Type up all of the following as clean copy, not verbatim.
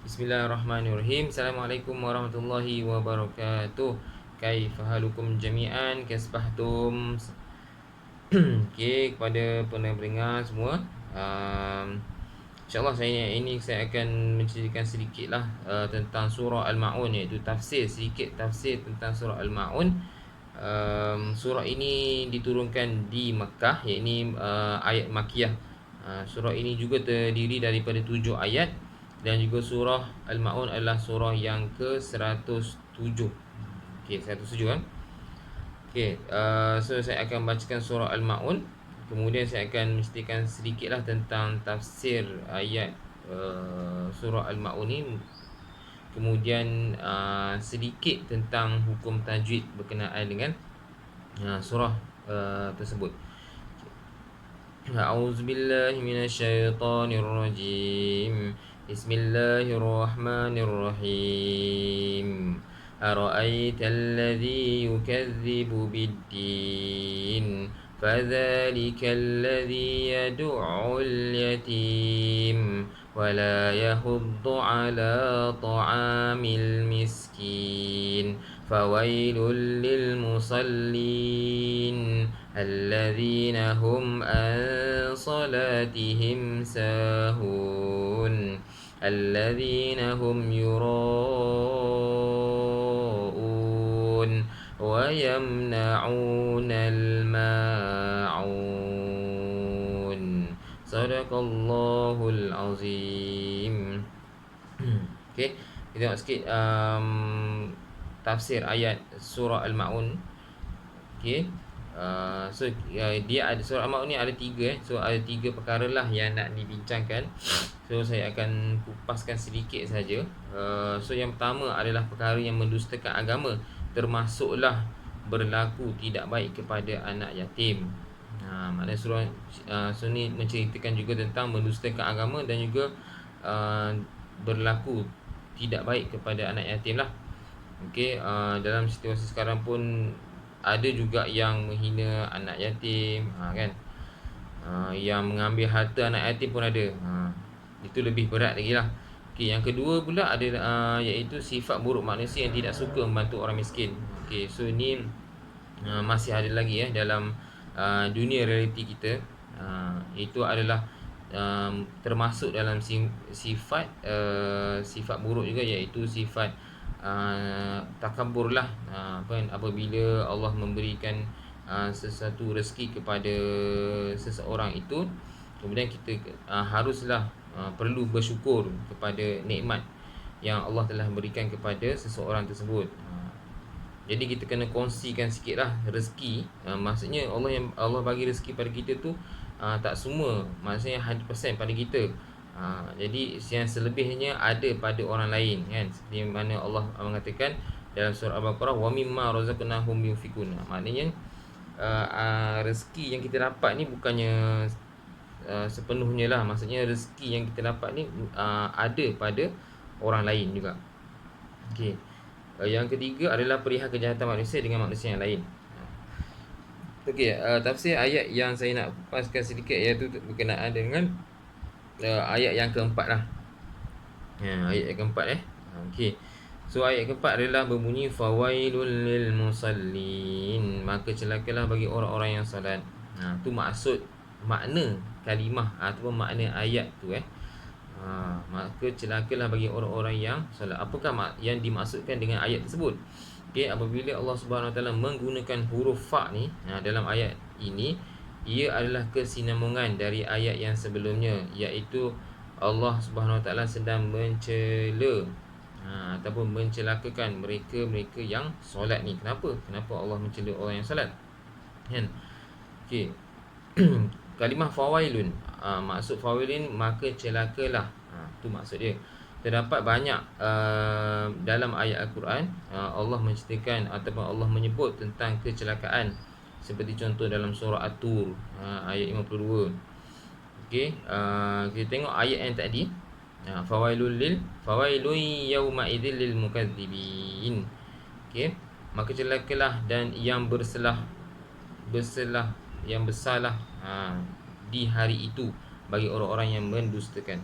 Bismillahirrahmanirrahim. Assalamualaikum warahmatullahi wabarakatuh. Kaifa halukum jami'an? Kasbahtum. Okey, kepada pendengar semua, InsyaAllah saya akan menceritakan sedikitlah tentang surah Al-Ma'un, iaitu sedikit tafsir tentang surah Al-Ma'un. Surah ini diturunkan di Mekah, iaitu ayat Makkiyah. Surah ini juga terdiri daripada 7 ayat, dan juga surah Al-Ma'un adalah surah yang ke-107. Okey, 107 kan? Okey, so saya akan bacakan surah Al-Ma'un. Kemudian saya akan mestikan sedikitlah tentang tafsir ayat surah Al-Ma'un ni. Kemudian sedikit tentang hukum tajwid berkenaan dengan surah tersebut. A'udzubillahi minasyaitonirrajim. Bismillahirrahmanirrahim. Ara'aital yukazzibu biddin, fadzalikal ladzi yad'ul yatim wala yahuddu ala ta'amil miskin, fawailul lil musallin alladzina hum an salatihim sahun alladzina hum yura'un wa yamna'unal ma'un. Sadaqallahul azim. Okey, kita tengok sikit tafsir ayat surah Al-Ma'un. Okey. Dia ada surah Al-Ma'un ni ada 3 So ada 3 perkara lah yang nak dibincangkan. So saya akan kupaskan sedikit saja. So yang pertama adalah perkara yang mendustakan agama, termasuklah berlaku tidak baik kepada anak yatim. Maknanya surah ni menceritakan juga tentang mendustakan agama dan juga berlaku tidak baik kepada anak yatim lah. Okey, dalam situasi sekarang pun ada juga yang menghina anak yatim, kan? Yang mengambil harta anak yatim pun ada. Itu lebih berat lagi lah. Okey, yang kedua pula ada iaitu sifat buruk manusia yang tidak suka membantu orang miskin. Okey, so ni masih ada lagi dalam dunia realiti kita. Itu adalah termasuk dalam sifat buruk juga, iaitu sifat takabur lah. Apabila Allah memberikan sesuatu rezeki kepada seseorang itu, kemudian kita haruslah perlu bersyukur kepada nikmat yang Allah telah berikan kepada seseorang tersebut. Jadi kita kena kongsikan sikitlah rezeki. Maksudnya Allah bagi rezeki pada kita tu tak semua, maksudnya 100% pada kita. Jadi yang selebihnya ada pada orang lain, kan? Seperti mana Allah mengatakan dalam surah Al-Baqarah, wa mimma razaqnahum yunfikun. Maknanya rezeki yang kita dapat ni bukannya sepenuhnya lah. Maksudnya rezeki yang kita dapat ni ada pada orang lain juga. Okey. Yang ketiga adalah perihal kejahatan manusia dengan manusia yang lain. Okey, tafsir ayat yang saya nak kupaskan sedikit, iaitu berkenaan dengan ayat yang keempat lah. Ayat yang keempat Okey. So ayat keempat adalah berbunyi fawailul lil musallin, maka celakalah bagi orang-orang yang salat. Tu maksud makna kalimah ataupun makna ayat tu maka celakalah bagi orang-orang yang salat. Apakah yang dimaksudkan dengan ayat tersebut? Okey, apabila Allah Subhanahu Wa Taala menggunakan huruf fa ni dalam ayat ini, ia adalah kesinambungan dari ayat yang sebelumnya, iaitu Allah Subhanahu Wa Taala sedang mencela ataupun mencelakakan mereka yang solat ni. Kenapa Allah mencela orang yang solat? Kan? Okey. Kalimah fawailun, maksud fawailun maka celakalah. Tu maksud dia. Terdapat banyak dalam ayat Al-Quran Allah menceritakan ataupun Allah menyebut tentang kecelakaan, seperti contoh dalam surah At-Tur ayat 52. Okey, kita tengok ayat yang tadi, fawailun yauma idzil lil mukadzibin. Okey, maka celakalah dan yang bersalah yang besarlah di hari itu bagi orang-orang yang mendustakan.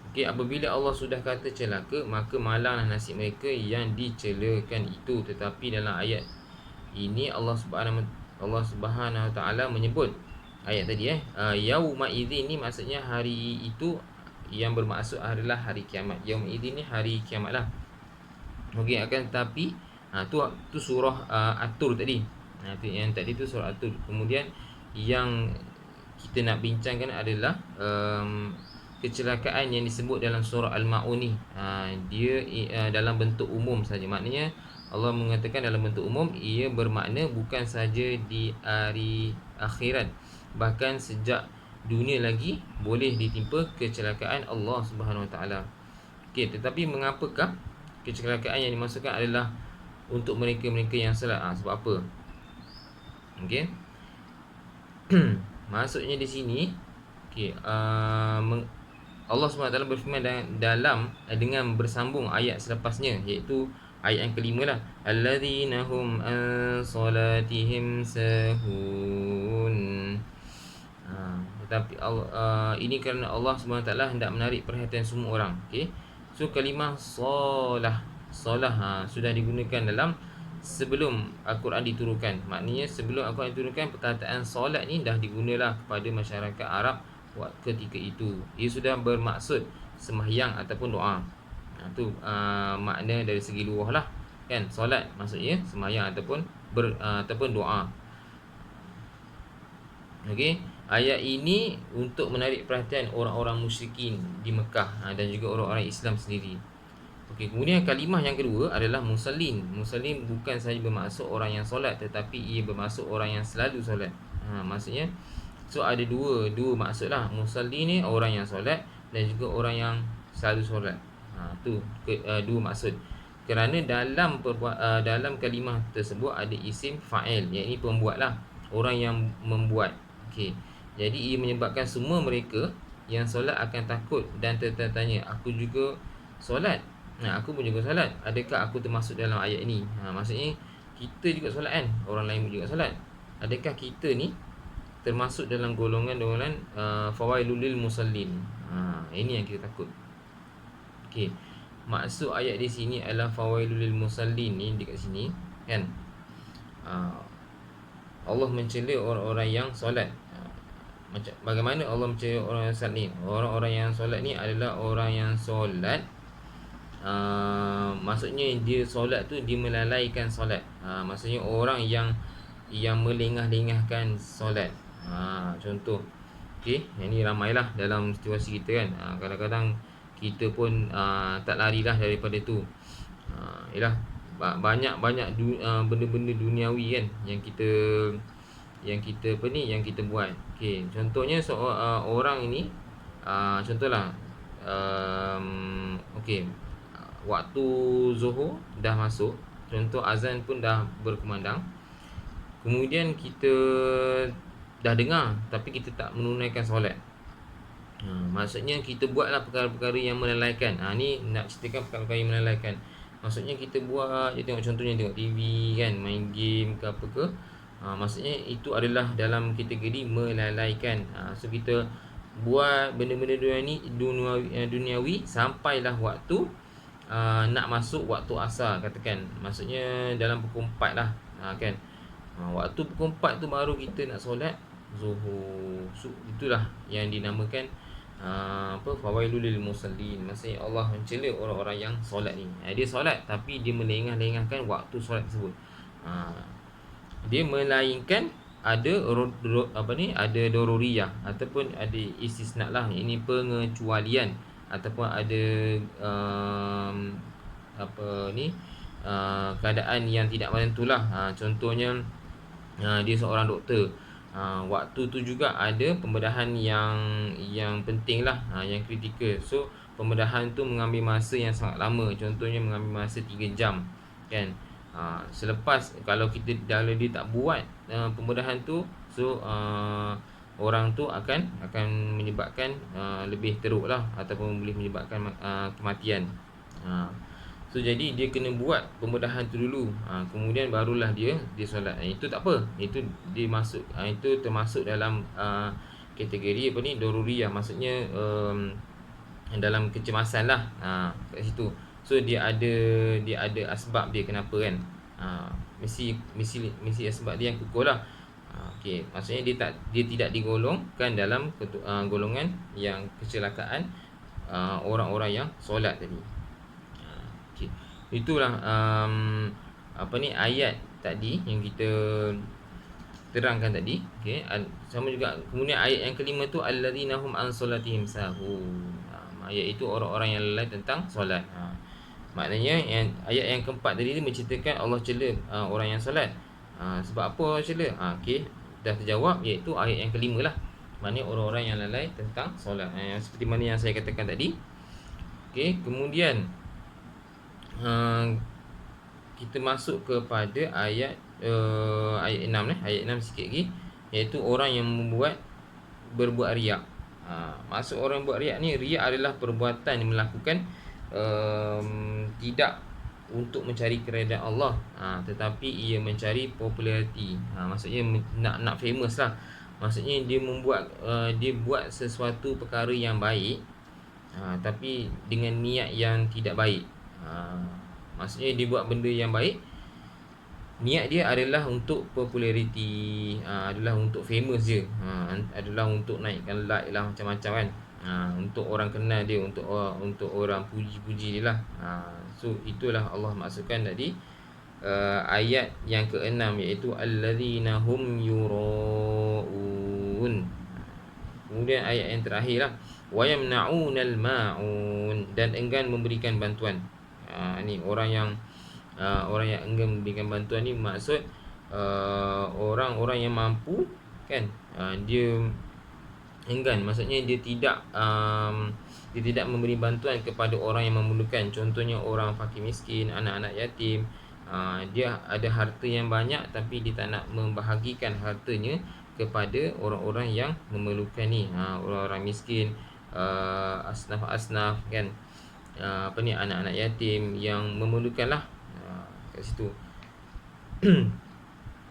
Okey, apabila Allah sudah kata celaka, maka malanglah nasib mereka yang dicelakan itu. Tetapi dalam ayat ini Allah Subhanahu Wa Taala menyebut ayat tadi yauma idzin ni maksudnya hari itu, yang bermaksud adalah hari kiamat. Yauma idzin ni hari kiamat lah. Okey, akan tetapi tu surah At-Tur tadi. Tu yang tadi tu surah At-Tur. Kemudian yang kita nak bincangkan adalah kecelakaan yang disebut dalam surah Al-Maun ni. Dia dalam bentuk umum saja. Maknanya Allah mengatakan dalam bentuk umum, ia bermakna bukan saja di hari akhirat, bahkan sejak dunia lagi boleh ditimpa kecelakaan Allah Subhanahu Wa Taala. Okey, tetapi mengapakah kecelakaan yang dimaksudkan adalah untuk mereka-mereka yang salah? Sebab apa? Okey. Maksudnya di sini, okey, Allah SWT berfirman dalam dengan bersambung ayat selepasnya, iaitu ayat yang kelima lah, alladzina hum an salatihim sahun. Tetapi ini kerana Allah SWT hendak menarik perhatian semua orang. Okey. So kalimah solah sudah digunakan dalam sebelum Al-Quran diturunkan. Maknanya sebelum Al-Quran diturunkan, perkataan solat ni dah digunalah kepada masyarakat Arab ketika itu. Ia sudah bermaksud sembahyang ataupun doa. Itu makna dari segi luah lah, kan. Solat maksudnya sembahyang ataupun doa. Okey, ayat ini untuk menarik perhatian orang-orang musyrikin di Mekah dan juga orang-orang Islam sendiri. Okey, kemudian kalimah yang kedua adalah musallin. Musallin bukan sahaja bermaksud orang yang solat, tetapi ia bermaksud orang yang selalu solat. Maksudnya, so ada dua maksud lah. Musallin ni orang yang solat dan juga orang yang selalu solat. Dua maksud. Kerana dalam kalimah tersebut ada isim fa'il, iaitu pembuat lah, orang yang membuat. Okey, jadi ia menyebabkan semua mereka yang solat akan takut dan tertanya, aku juga solat. Aku pun juga solat. Adakah aku termasuk dalam ayat ini? Maksudnya kita juga solat kan, orang lain juga solat. Adakah kita ni termasuk dalam golongan fawailul lil musallin? Ini yang kita takut. Okey, maksud ayat di sini adalah fawailul lil musallin ni dekat sini, kan. Allah mencela orang-orang yang solat. Macam bagaimana Allah mencela orang yang solat ni? Orang-orang yang solat ni adalah orang yang solat, maksudnya dia solat tu dia melalaikan solat. Maksudnya orang yang melengah-lengahkan solat. Contoh, okey, yang ni ramailah dalam situasi kita kan. Kadang-kadang kita pun tak larilah daripada tu. Yalah, banyak benda-benda duniawi kan yang kita buat. Okey, contohnya orang ini, contohlah, okey, waktu Zuhur dah masuk, contoh azan pun dah berkumandang, kemudian kita dah dengar tapi kita tak menunaikan solat. Maksudnya kita buatlah perkara-perkara yang melalaikan. Ni nak ceritakan perkara-perkara yang melalaikan. Maksudnya kita buat, contohnya tengok TV kan, main game ke apa ke. Maksudnya itu adalah dalam kategori melalaikan. So kita buat benda-benda duniawi sampailah waktu nak masuk waktu asar katakan. Maksudnya dalam pukul 4 lah, kan. Waktu pukul 4 tu baru kita nak solat Zuhur. So itulah yang dinamakan fawailul lil musallin. Maksudnya Allah mencela orang-orang yang solat ni. Dia solat tapi dia melengah-lengahkan waktu solat tersebut. Dia melainkan ada ada daruriyah ataupun ada istisna lah, ini pengecualian, ataupun ada keadaan yang tidak menentulah. Contohnya dia seorang doktor. Waktu tu juga ada pembedahan yang penting lah, yang kritikal. So pembedahan tu mengambil masa yang sangat lama. Contohnya mengambil masa 3 jam, kan. Selepas kalau dia tak buat pembedahan tu, so orang tu akan menyebabkan lebih teruk lah, ataupun boleh menyebabkan kematian. So jadi dia kena buat pembedahan tu dulu, kemudian barulah dia solat. Itu tak apa, itu termasuk dalam kategori daruriyah. Maksudnya dalam kecemasan lah, kat situ. So dia ada asbab dia kenapa kan. Mesti asbab dia yang kukuh lah. Okey, maksudnya dia tidak digolongkan dalam golongan yang kecelakaan orang-orang yang solat tadi. Okey. Itulah ayat tadi yang kita terangkan tadi. Okey, sama juga kemudian ayat yang kelima tu alladzina hum an solatihim sahun. Iaitu orang-orang yang lalai tentang solat. Maknanya ayat yang keempat tadi dia menceritakan Allah cela orang yang solat. Sebab apa Allah cela? Okey, dah terjawab, iaitu ayat yang kelima lah. Maknanya orang-orang yang lalai tentang solat. Seperti mana yang saya katakan tadi. Okey, kemudian kita masuk kepada ayat 6 ayat 6 sikit lagi, iaitu orang yang berbuat riak. Maksud orang buat riak ni, riak adalah perbuatan yang melakukan tidak untuk mencari keredaan Allah, tetapi ia mencari populariti. Maksudnya nak famous lah. Maksudnya dia buat sesuatu perkara yang baik, tapi dengan niat yang tidak baik. Maksudnya dia buat benda yang baik, niat dia adalah untuk populariti, adalah untuk famous je, adalah untuk naikkan like lah, macam-macam kan. Untuk orang kenal dia, untuk orang puji-puji dia lah. So itulah Allah maksudkan tadi ayat yang ke-6, iaitu alladzina hum yuraun. Kemudian ayat yang terakhir lah, wa yamna'unal ma'un, dan enggan memberikan bantuan. Ni orang yang enggan memberikan bantuan ni maksud orang-orang yang mampu kan, dia enggan, maksudnya dia tidak memberi bantuan kepada orang yang memerlukan. Contohnya orang fakir miskin, anak-anak yatim. Dia ada harta yang banyak tapi dia tak nak membahagikan hartanya kepada orang-orang yang memerlukan ni, orang-orang miskin, asnaf-asnaf kan, anak-anak yatim yang memerlukan lah, kat situ.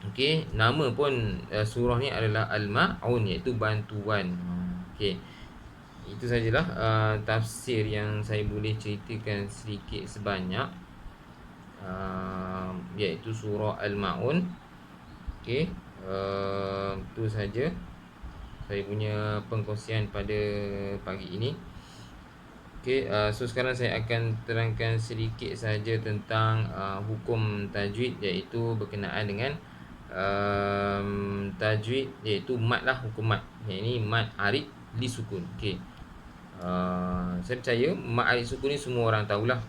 Okey, nama pun surah ni adalah Al-Ma'un, iaitu bantuan. Okey, itu sajalah tafsir yang saya boleh ceritakan sedikit sebanyak, iaitu surah Al-Ma'un. Okey, itu saja saya punya perkongsian pada pagi ini. Okey, so sekarang saya akan terangkan sedikit saja tentang hukum tajwid, iaitu berkenaan dengan tajwid, iaitu mat lah, hukum mat. Yang ini mat arid li sukun. Okey, saya percaya mat arid sukun ni semua orang tahulah.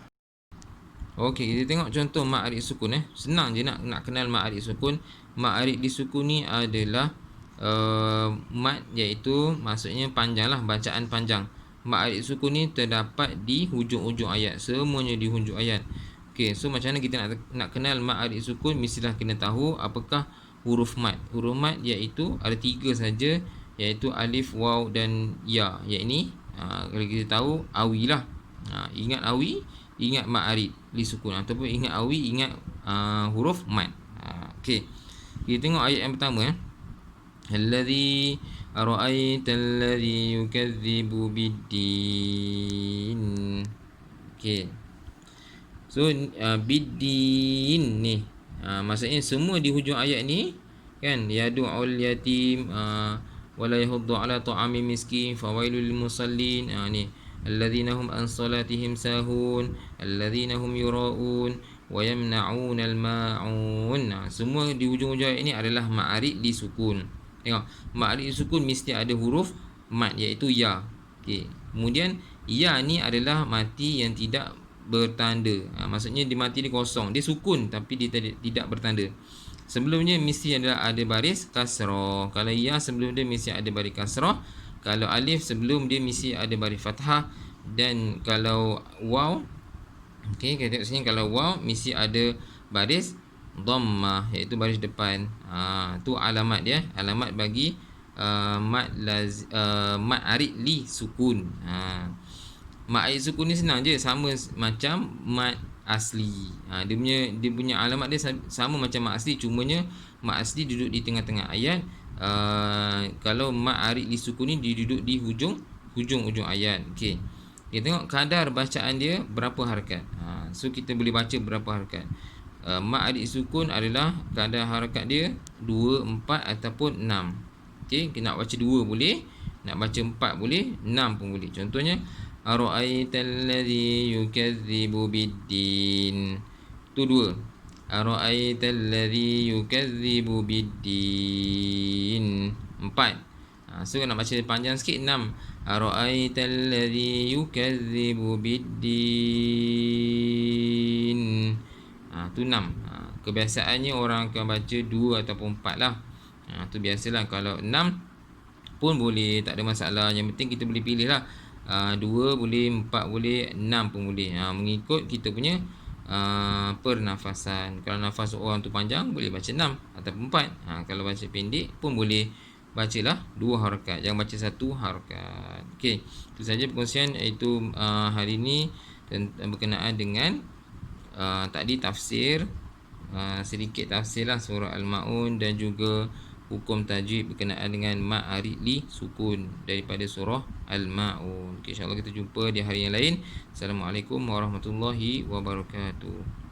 Okey, kita tengok contoh mat arid sukun. Senang je nak kenal mat arid sukun. Mat arid li sukun ni adalah mat, iaitu maksudnya panjang lah, bacaan panjang. Mat arid sukun ni terdapat di hujung-hujung ayat, semuanya di hujung ayat. Okey, so macam mana kita nak kenal mat arid sukun? Mestilah kena tahu apakah huruf mat. Huruf mat iaitu ada 3 saja, iaitu alif, waw dan ya. Yang ini kalau kita tahu awi lah. Ingat awi, ingat mat arid li sukun, ataupun ingat awi, ingat huruf mat. Okey, kita tengok ayat yang pertama. Allazi ara'aital ladzi yukadzibu biddin. Okey, so biddin ni maksudnya semua di hujung ayat ni kan, yadu'ul yatim wala yahuddu ala ta'ami miskin fawailul lil musallin. Ni alladzina hum an salatihim sahun alladzina hum yura'un wa yamna'unal ma'un. Semua di hujung-hujung ayat ni adalah ma'arid li sukun. Tengok, ma'arid li sukun mesti ada huruf mat, iaitu ya. Okey, kemudian ya ni adalah mati yang tidak bertanda. Maksudnya dia mati, dia kosong, dia sukun tapi dia tidak bertanda. Sebelumnya mesti ada baris kasrah. Kalau ya sebelum dia mesti ada baris kasrah. Kalau alif sebelum dia mesti ada baris fathah. Dan kalau waw, okey, kita tengok sini, kalau waw mesti ada baris dhammah, iaitu baris depan. Tu alamat dia, alamat bagi mat arid li sukun. Mat arid sukun ni senang je, sama macam mat asli. Dia punya alamat dia sama macam mat asli, cumanya mat asli duduk di tengah-tengah ayat. Kalau mat arid li sukun ni dia duduk di hujung ayat. Okey, Dia tengok kadar bacaan dia berapa harakat. So kita boleh baca berapa harakat. Mat adik sukun adalah kadar harakat dia 2, 4 ataupun 6. Okey, nak baca 2 boleh, nak baca 4 boleh, 6 pun boleh. Contohnya ara'aital ladzi yukadzibu biddin. Tu 2. Ara'aital ladzi yukadzibu biddin. 4. So nak baca panjang sikit 6. Ara'aital ladzi yukadzibu biddin. Tu 6. Kebiasaannya orang akan baca 2 ataupun 4 lah. Tu biasalah. Kalau 6 pun boleh, tak ada masalah. Yang penting kita boleh pilih lah. 2 boleh, 4 boleh, 6 pun boleh. Mengikut kita punya pernafasan. Kalau nafas orang tu panjang, boleh baca 6 ataupun 4. Kalau baca pendek pun boleh, bacalah 2 harakat. Jangan baca 1 harakat. Okey, itu saja perkongsian iaitu hari ini berkenaan dengan tadi tafsir, sedikit tafsir lah surah Al-Maun dan juga hukum tajwid berkenaan dengan mat arid li sukun daripada surah Al-Maun. Okay, insyaAllah kita jumpa di hari yang lain. Assalamualaikum warahmatullahi wabarakatuh.